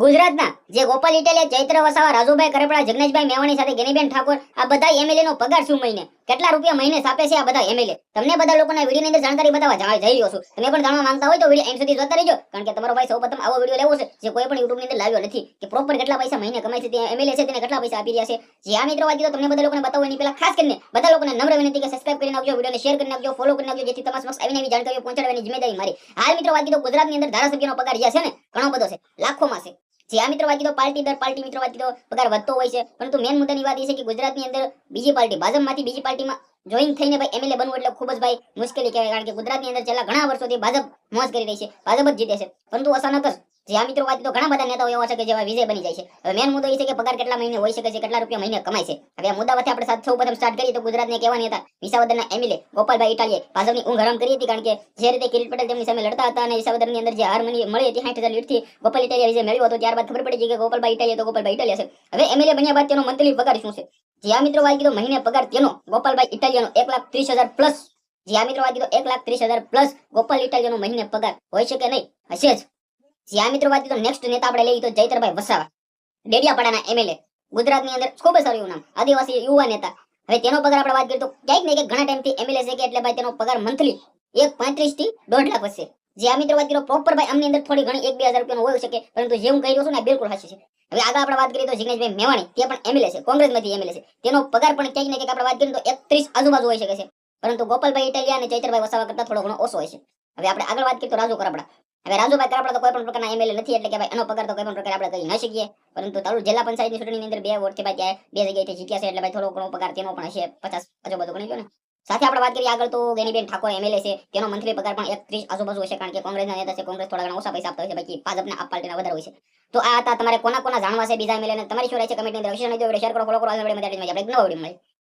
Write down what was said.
ગુજરાતના જે ગોપાલ ઇટાલિયા, ચૈત્ર વસાવા, રાજુભાઈ કરપડા, જગનેશભાઈ મેવાણી સાથે ગેનીબેન ઠાકોર આ બધા એમએલએ નો પગાર શું મહિને કેટલા રૂપિયા મહિને છાપે છે આ બધા એમએલએ? તમને બધા લોકોના વિડીયોની અંદર જાણકારી બતાવવા જઈ રહ્યો છું. તમે પણ જાણવા માંગતા હોય તો વિડીયો એન્ડ સુધી જોતા રહેજો, કારણ કે તમારો ભાઈ સૌપ્રથમ આવો વિડીયો લેવો છે જે કોઈ પણ યુટ્યુબ ની અંદર લાવ્યો નથી કે પ્રોપર કેટલા પૈસા મહિને કમાય છે, તે એમએલએ છે તેને કેટલા પૈસા આપી રહ્યા છે. જે આ મિત્રો વાત કીધો તમને બધા લોકોને બતાવો એની પહેલા ખાસ કરીને બધા લોકોને નમ્ર વિનંતી કે સબસ્ક્રાઇબ કરી નાખજો, વિડીયોને શેર કરી નાખજો, ફોલો કરી નાખજો, જેથી તમારા સમક્ષ આવીને એવી જાણકારીઓ પહોંચાડવાની જિમ્મેદારી મારી. હાલ મિત્રો વાત કીધો ગુજરાતની અંદર ધારાસભ્યનો પગાર જે છે ને ઘણો બધો છે, લાખોમાં છે. જે આ મિત્રો વાત કીધો પાર્ટી દર પાર્ટી મિત્રો વાત કીધો પગાર વધતો હોય છે, પરંતુ મેન મુદ્દાની વાત એ છે કે ગુજરાતની અંદર બીજી પાર્ટી ભાજપમાંથી બીજી પાર્ટીમાં જોઈન થઈને ભાઈ એમએલએ બનવું એટલે ખૂબ જ ભાઈ મુશ્કેલી કહેવાય, કારણ કે ગુજરાતની અંદર છેલ્લા ઘણા વર્ષોથી ભાજપ મોજ કરી રહી છે, ભાજપ જ જીતે છે. પરંતુ અચાનક જ જે આ મિત્રો વાત કીધો ઘણા બધા નેતાઓ એવા છે કે જેવા વિજય બની જાય છે. હવે મેન મુદ્દો એ છે કે પગાર કેટલા મહિને હોઈ શકે છે, કેટલા રૂપિયા મહિને કમાય છે. હવે આ મુદ્દા વચ્ચે આપણે સૌ પ્રથમ સ્ટાર્ટ કરીએ તો ગુજરાતને કહેવાની હતા વિસાવદરના એમએલએ ગોપાલભાઈ ઇટાલિયાએ ભાજપની ઊંઘ હરામ કરી હતી, કારણ કે જે રીતે કિરીટ પટેલ તેમની સામે લડતા હતા અને વિસાવદરની અંદર જે હાર મળી હતી 60,000 લીડથી ગોપાલ ઇટાલિયા વિજય મેળવ્યો હતો, ત્યારબાદ ખબર પડી કે ગોપાલભાઈ ઇટાલિયા તો ગોપાલભાઈ ઇટાલિયા છે. હવે એમએલએ બન્યા બાદ તેનો મંથલી પગાર શું છે? જે આ મિત્રો વાત કીધો મહિને પગાર તેનો ગોપાલભાઈ ઇટાલિયાનો 1,30,000 પ્લસ. જે આ મિત્રો વાત કીધો 1,30,000 પ્લસ ગોપાલ ઇટાલિયાનો મહિને પગાર હોય છે કે નહીં? હશે જ. જે આ મિત્રો વાત કીધો નેક્સ્ટ નેતા આપણે લઈએ તો ચૈતરભાઈ વસાવા, ડેડિયાપાડાના એમએલએ, ગુજરાતની અંદર ખૂબ જ સારું એવું નામ, આદિવાસી યુવા નેતા. હવે તેનો પગાર આપણે વાત કરીએ તો ક્યાંક ને ક્યાંક ઘણા ટાઈમથી એમએલએ છે કે એટલે ભાઈ તેનો પગાર મંથલી 1,35,000 થી 1.5 લાખ હશે. જે આ મિત્રો વાત કરીએ પ્રોપર ભાઈ આમની અંદર થોડી ઘણી 1-2 હજાર રૂપિયાનો હોઈ શકે, પરંતુ જે હું કહી રહ્યો છું ને બિલકુલ સાચી છે. હવે આગળ આપણે વાત કરીએ તો જિગ્નેશભાઈ મેવાણી, તે પણ એમએલએ છે, કોંગ્રેસમાંથી એમએલએ છે. તેનો પગાર પણ ક્યાંક ને ક્યાંક આપણે વાત કરીએ તો 31 આજુબાજુ હોઈ શકે છે, પરંતુ ગોપાલભાઈ ઇટાલિયા અને ચૈતરભાઈ વસાવા કરતા થોડો ઘણો ઓછો હોય છે. હવે આપણે આગળ વાત કરીએ તો રાજુ કરપડા. હવે રાજુભાઈ કરપડા તો કોઈ પણ પ્રકારના એમએલએ નથી, એટલે કે ભાઈ એનો પગાર તો કોઈ પણ પ્રકારે આપણે કહી ન શકીએ, પરંતુ તાલુકા જિલ્લા પંચાયતની ચૂંટણીની અંદર 2 વોટથી ભાઈ ત્યાં 2 જગ્યાએથી જીત્યા છે, એટલે ભાઈ થોડો ઘણો પગાર તેનો પણ હશે, 50 આજુબાજુ ગણી લો ને. સાથે આપણે વાત કરીએ આગળ તો ગેનીબેન ઠાકોર એમએલએ છે, તેનો મંથલી પગાર પણ 31 આજુબાજુ હશે, કારણ કે કોંગ્રેસના નેતા છે, કોંગ્રેસ થોડા ઘણા ઓછા પૈસા આપતા હોય છે, બાકી ભાજપના આપ પાર્ટીના વધારે હોય છે. તો આ હતા તમારે કોના કોના જાણવા છે બીજા એમએલએ ને તમારી શું રહે છે કમેન્ટની અંદર અવશ્ય જણાવજો. શેર કરો, ફોલો કરો, આપણે નવા વિડીયો મળે.